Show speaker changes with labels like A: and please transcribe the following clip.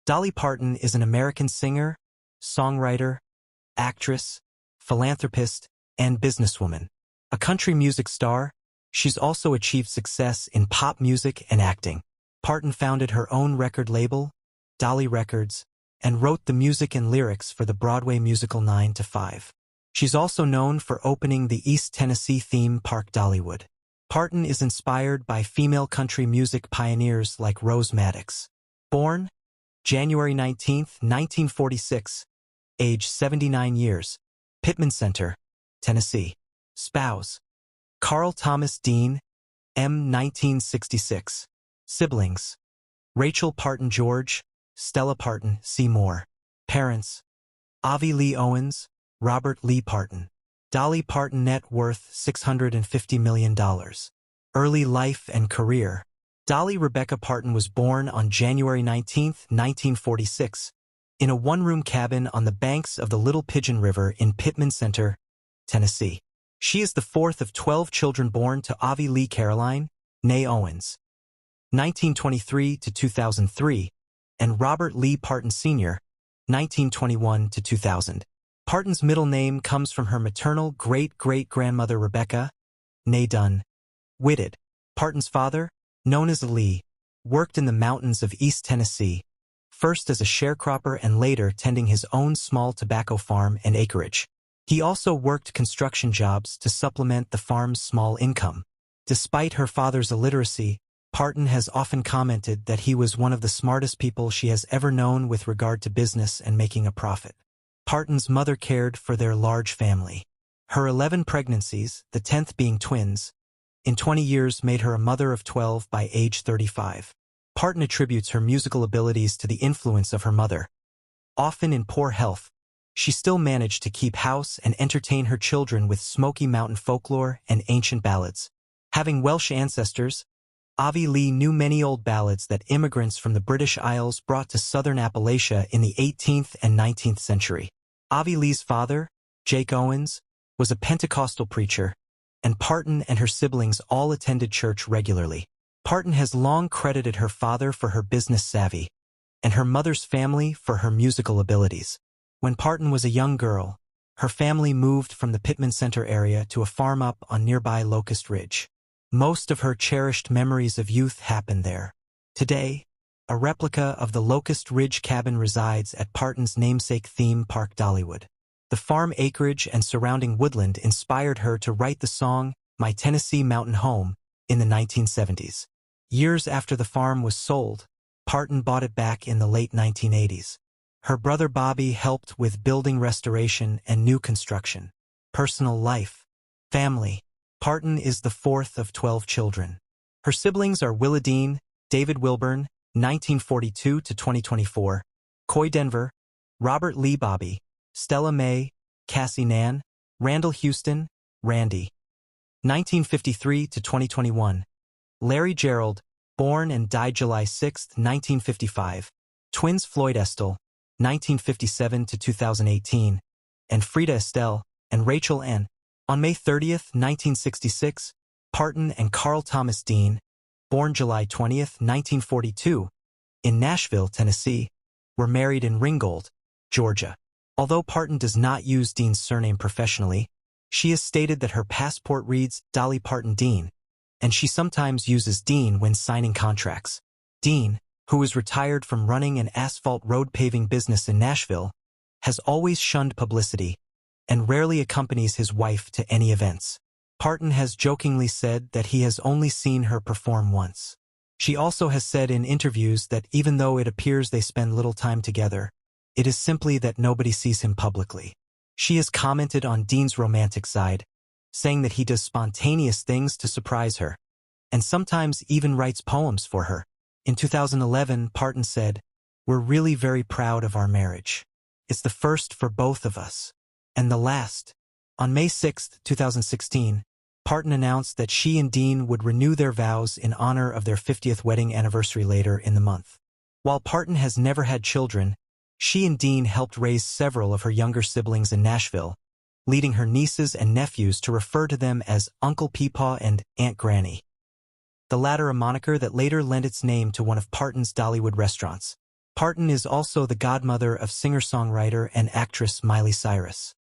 A: Dolly Parton is an American singer, songwriter, actress, philanthropist, and businesswoman. A country music star, she's also achieved success in pop music and acting. Parton founded her own record label, Dolly Records, and wrote the music and lyrics for the Broadway musical 9 to 5. She's also known for opening the East Tennessee theme park Dollywood. Parton is inspired by female country music pioneers like Rose Maddox. Born January 19, 1946, age 79 years, Pittman Center, Tennessee. Spouse Carl Thomas Dean, M. 1966. Siblings Rachel Parton George, Stella Parton Seymour. Parents Avi Lee Owens, Robert Lee Parton. Dolly Parton net worth $650 million. Early life and career. Dolly Rebecca Parton was born on January 19, 1946, in a one-room cabin on the banks of the Little Pigeon River in Pittman Center, Tennessee. She is the fourth of 12 children born to Avi Lee Caroline, née Owens, 1923 to 2003, and Robert Lee Parton Sr., 1921 to 2000. Parton's middle name comes from her maternal great-great-grandmother Rebecca, née Dunn, Whitted. Parton's father, known as Lee, worked in the mountains of East Tennessee, first as a sharecropper and later tending his own small tobacco farm and acreage. He also worked construction jobs to supplement the farm's small income. Despite her father's illiteracy, Parton has often commented that he was one of the smartest people she has ever known with regard to business and making a profit. Parton's mother cared for their large family. Her 11 pregnancies, the 10th being twins, in 20 years made her a mother of 12 by age 35. Parton attributes her musical abilities to the influence of her mother. Often in poor health, she still managed to keep house and entertain her children with Smoky Mountain folklore and ancient ballads. Having Welsh ancestors, Avi Lee knew many old ballads that immigrants from the British Isles brought to southern Appalachia in the 18th and 19th century. Avi Lee's father, Jake Owens, was a Pentecostal preacher, and Parton and her siblings all attended church regularly. Parton has long credited her father for her business savvy, and her mother's family for her musical abilities. When Parton was a young girl, her family moved from the Pittman Center area to a farm up on nearby Locust Ridge. Most of her cherished memories of youth happened there. Today, a replica of the Locust Ridge cabin resides at Parton's namesake theme park Dollywood. The farm acreage and surrounding woodland inspired her to write the song My Tennessee Mountain Home in the 1970s. Years after the farm was sold, Parton bought it back in the late 1980s. Her brother Bobby helped with building restoration and new construction. Personal life. Family. Parton is the fourth of 12 children. Her siblings are Willa Dean, David Wilburn, 1942 to 2024, Coy Denver, Robert Lee Bobby, Stella Mae, Cassie Nan, Randall Houston, Randy, 1953 to 2021, Larry Gerald, born and died July 6, 1955, twins Floyd Estelle, 1957 to 2018, and Frida Estelle and Rachel Ann. On May 30, 1966, Parton and Carl Thomas Dean, born July 20, 1942, in Nashville, Tennessee, were married in Ringgold, Georgia. Although Parton does not use Dean's surname professionally, she has stated that her passport reads Dolly Parton Dean, and she sometimes uses Dean when signing contracts. Dean, who is retired from running an asphalt road paving business in Nashville, has always shunned publicity and rarely accompanies his wife to any events. Parton has jokingly said that he has only seen her perform once. She also has said in interviews that even though it appears they spend little time together, it is simply that nobody sees him publicly. She has commented on Dean's romantic side, saying that he does spontaneous things to surprise her, and sometimes even writes poems for her. In 2011, Parton said, "We're really very proud of our marriage. It's the first for both of us. And the last." On May 6, 2016, Parton announced that she and Dean would renew their vows in honor of their 50th wedding anniversary later in the month. While Parton has never had children, she and Dean helped raise several of her younger siblings in Nashville, leading her nieces and nephews to refer to them as Uncle Peepaw and Aunt Granny, the latter a moniker that later lent its name to one of Parton's Dollywood restaurants. Parton is also the godmother of singer-songwriter and actress Miley Cyrus.